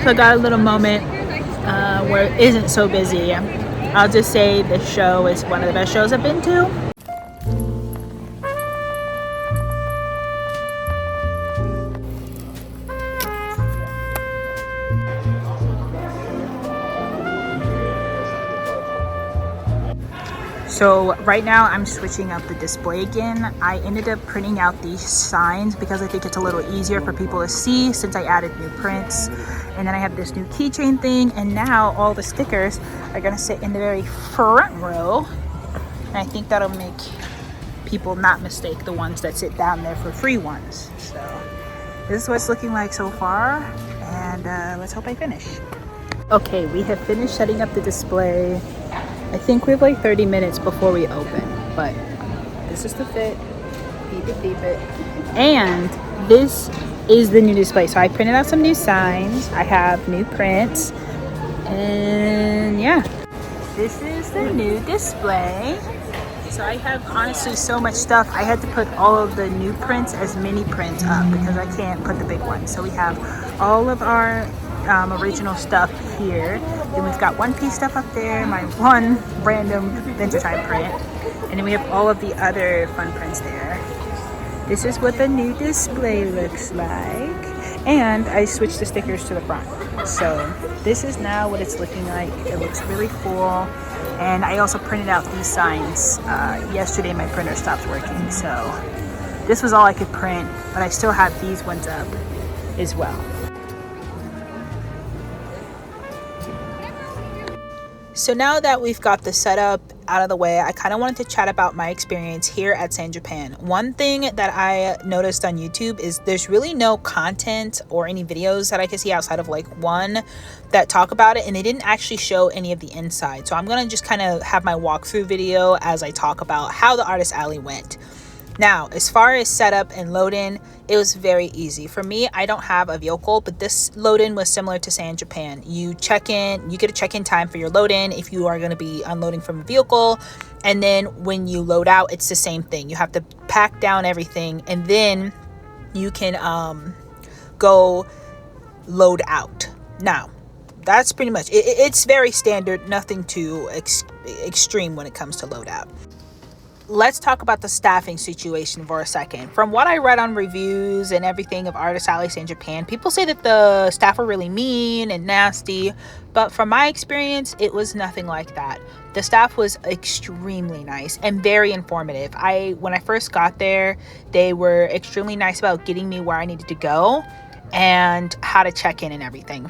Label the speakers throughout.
Speaker 1: So I got a little moment where it isn't so busy. I'll just say the show is one of the best shows I've been to. So right now I'm switching up the display again. I ended up printing out these signs because I think it's a little easier for people to see since I added new prints. And then I have this new keychain thing, and now all the stickers are gonna sit in the very front row. And I think that'll make people not mistake the ones that sit down there for free ones. So this is what it's looking like so far, and let's hope I finish. Okay, we have finished setting up the display. I think we have like 30 minutes before we open, but this is the fit. Peep it, peep it. And this is the new display. So I printed out some new signs. I have new prints. And yeah, this is the new display. So I have honestly so much stuff. I had to put all of the new prints as mini prints up because I can't put the big ones. So we have all of our original stuff here. Then we've got One Piece stuff up there, my one random Venture Time print, and then we have all of the other fun prints there. This is what the new display looks like, and I switched the stickers to the front. So this is now what it's looking like. It looks really cool, and I also printed out these signs. Yesterday my printer stopped working, so this was all I could print, but I still have these ones up as well. So now that we've got the setup out of the way, I kind of wanted to chat about my experience here at San Japan. One thing that I noticed on YouTube is there's really no content or any videos that I can see outside of like one that talk about it, and they didn't actually show any of the inside. So I'm gonna just kind of have my walkthrough video as I talk about how the Artist Alley went. Now, as far as setup and load-in, it was very easy. For me, I don't have a vehicle, but this load-in was similar to San Japan. You check in, you get a check-in time for your load-in if you are going to be unloading from a vehicle. And then when you load out, it's the same thing. You have to pack down everything, and then you can go load out. Now, that's pretty much it. It's very standard, nothing too extreme when it comes to load out. Let's talk about the staffing situation for a second. From what I read on reviews and everything of Artist Alley in Japan, people say that the staff are really mean and nasty, but from my experience, it was nothing like that. The staff was extremely nice and very informative. When I first got there, they were extremely nice about getting me where I needed to go and how to check in and everything.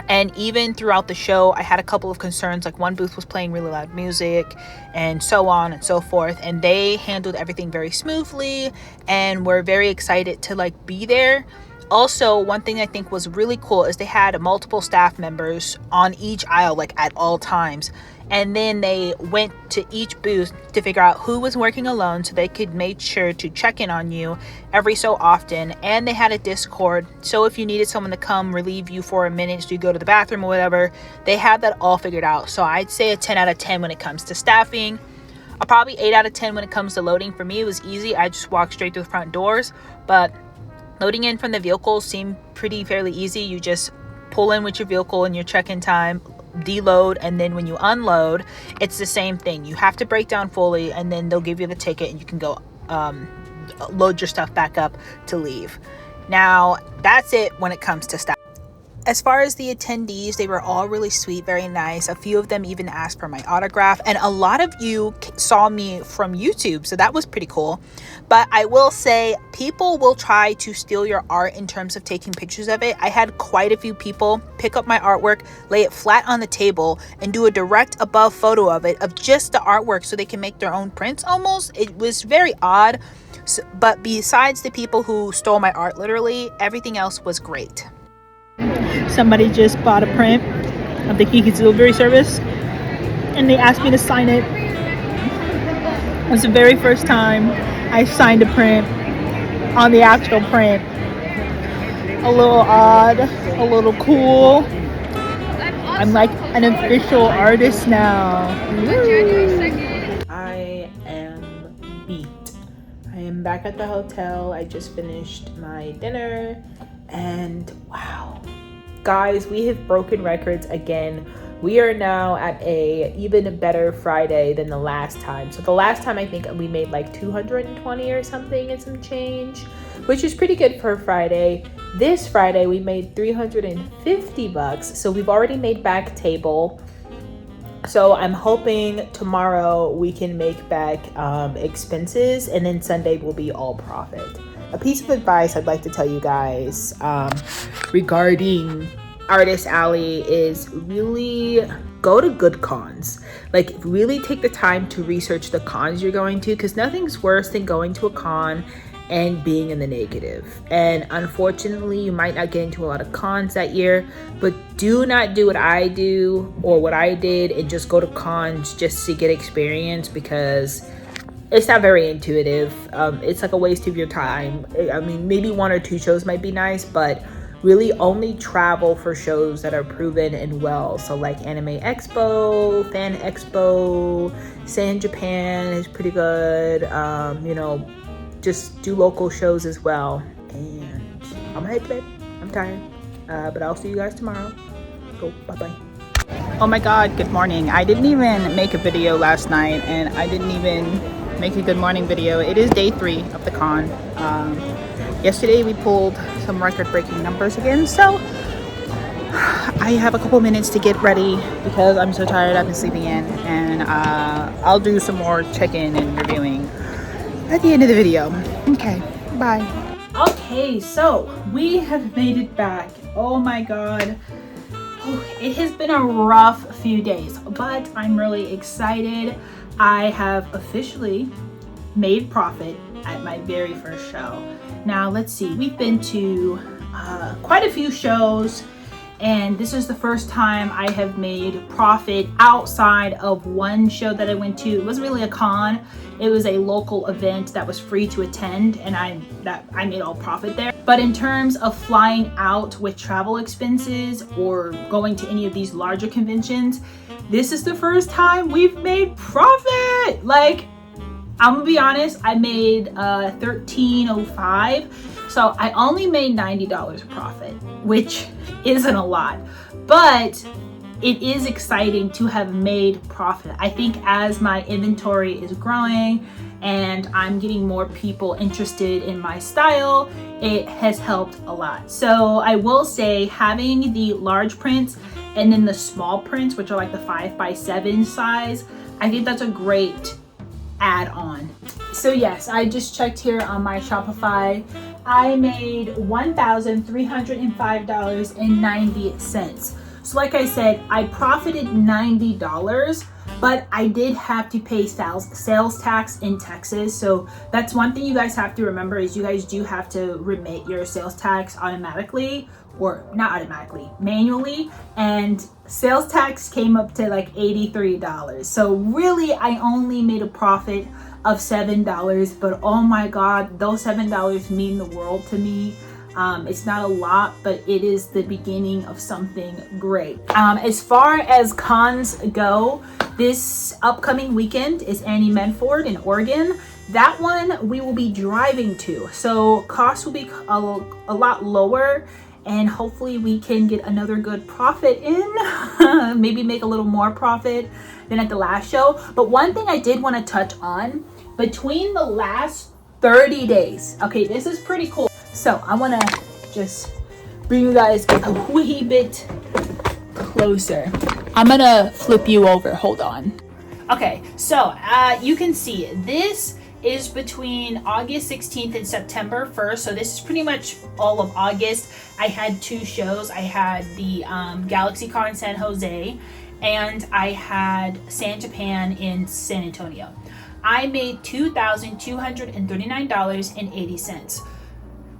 Speaker 1: And even throughout the show, I had a couple of concerns, like one booth was playing really loud music and so on and so forth, and they handled everything very smoothly and were very excited to like be there. Also, one thing I think was really cool is they had multiple staff members on each aisle, like at all times. And then they went to each booth to figure out who was working alone so they could make sure to check in on you every so often. And they had a Discord, so if you needed someone to come relieve you for a minute so you go to the bathroom or whatever, they had that all figured out. So I'd say a 10 out of 10 when it comes to staffing. Probably 8 out of 10 when it comes to loading. For me, it was easy. I just walked straight through the front doors, but loading in from the vehicle seemed fairly easy. You just pull in with your vehicle in your check-in time, deload, and then when you unload, it's the same thing. You have to break down fully, and then they'll give you the ticket and you can go load your stuff back up to leave. Now, that's it when it comes to staff. As far as the attendees, they were all really sweet, very nice. A few of them even asked for my autograph, and a lot of you saw me from YouTube, so that was pretty cool. But I will say, people will try to steal your art in terms of taking pictures of it. I had quite a few people pick up my artwork, lay it flat on the table, and do a direct above photo of it, of just the artwork, so they can make their own prints almost. It was very odd, but besides the people who stole my art literally, everything else was great. Somebody just bought a print of the Kiki delivery service, and they asked me to sign it. It was the very first time I signed a print on the actual print. A little odd, a little cool. I'm like an official artist now. I am beat. I am back at the hotel. I just finished my dinner, and wow, Guys, we have broken records again. We are now at a even better Friday than the last time. So the last time I think we made like 220 or something and some change, which is pretty good for a Friday. This Friday we made 350 bucks. So we've already made back table. So I'm hoping tomorrow we can make back expenses, and then Sunday will be all profit. A piece of advice I'd like to tell you guys regarding Artist Alley is really go to good cons. Like, really take the time to research the cons you're going to, because nothing's worse than going to a con and being in the negative. And unfortunately, you might not get into a lot of cons that year, but do not do what I do or what I did and just go to cons just to get experience, because it's not very intuitive. It's like a waste of your time. I mean, maybe 1 or 2 shows might be nice, but really only travel for shows that are proven and well. So like Anime Expo, Fan Expo, San Japan is pretty good. You know, just do local shows as well. And I'm headed to bed. I'm tired. But I'll see you guys tomorrow. Go, bye-bye. Oh my God, good morning. I didn't even make a video last night, and I didn't even make a good morning video. It is day 3 of the con. Yesterday we pulled some record-breaking numbers again, so I have a couple minutes to get ready because I'm so tired. I've been sleeping in, and I'll do some more check-in and reviewing at the end of the video. Okay, bye. Okay, so we have made it back. Oh my God. It has been a rough few days, but I'm really excited. I have officially made profit at my very first show. Now let's see, we've been to quite a few shows, and this is the first time I have made profit outside of one show that I went to. It wasn't really a con, it was a local event that was free to attend, and I made all profit there. But in terms of flying out with travel expenses or going to any of these larger conventions, this is the first time we've made profit. Like, I'm gonna be honest, I made $13.05, so I only made $90 profit, which isn't a lot, but it is exciting to have made profit. I think as my inventory is growing and I'm getting more people interested in my style, it has helped a lot. So I will say, having the large prints and then the small prints, which are like the 5x7 size, I think that's a great add-on. So yes, I just checked here on my Shopify. I made $1,305.90. So like I said, I profited $90, but I did have to pay sales tax in Texas. So that's one thing you guys have to remember, is you guys do have to remit your sales tax automatically, or not automatically, manually, and sales tax came up to like $83. So really I only made a profit of $7, but oh my God, those $7 mean the world to me. It's not a lot, but it is the beginning of something great. As far as cons go, this upcoming weekend is Annie Medford in Oregon. That one we will be driving to, so costs will be a lot lower, and hopefully we can get another good profit in. Maybe make a little more profit than at the last show. But one thing I did want to touch on, between the last 30 days, okay, this is pretty cool. So I want to just bring you guys a wee bit closer. I'm gonna flip you over, hold on. Okay, so you can see this is between August 16th and September 1st. So this is pretty much all of August. I had 2 shows. I had the GalaxyCon in San Jose, and I had San Japan in San Antonio. I made $2,239.80.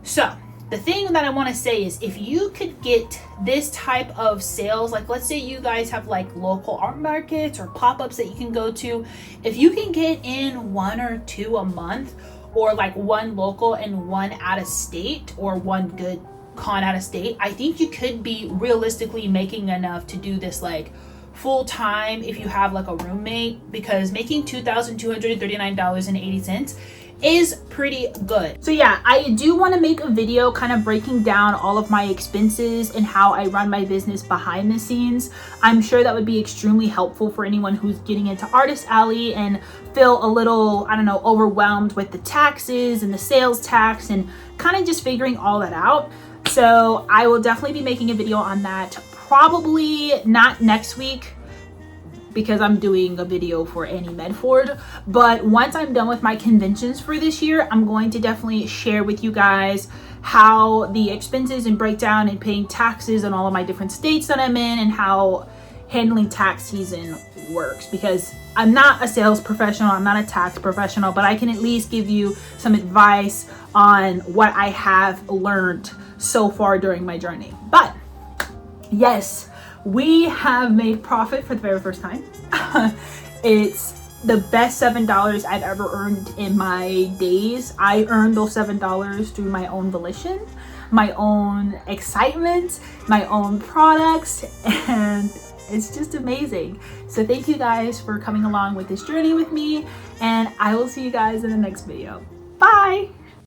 Speaker 1: So the thing that I want to say is, if you could get this type of sales, like let's say you guys have like local art markets or pop-ups that you can go to, if you can get in 1 or 2 a month, or like 1 local and 1 out of state, or 1 good con out of state, I think you could be realistically making enough to do this like full time if you have like a roommate, because making $2,239.80 is pretty good. So yeah, I do want to make a video kind of breaking down all of my expenses and how I run my business behind the scenes. I'm sure that would be extremely helpful for anyone who's getting into Artist Alley and feel a little, I don't know, overwhelmed with the taxes and the sales tax and kind of just figuring all that out. So I will definitely be making a video on that, probably not next week because I'm doing a video for Annie Medford, but once I'm done with my conventions for this year, I'm going to definitely share with you guys how the expenses and breakdown and paying taxes in all of my different states that I'm in and how handling tax season works, because I'm not a sales professional, I'm not a tax professional, but I can at least give you some advice on what I have learned so far during my journey. But yes, we have made profit for the very first time. It's the best $7 I've ever earned in my days. I earned those $7 through my own volition, my own excitement, my own products, and it's just amazing. So thank you guys for coming along with this journey with me, and I will see you guys in the next video. Bye!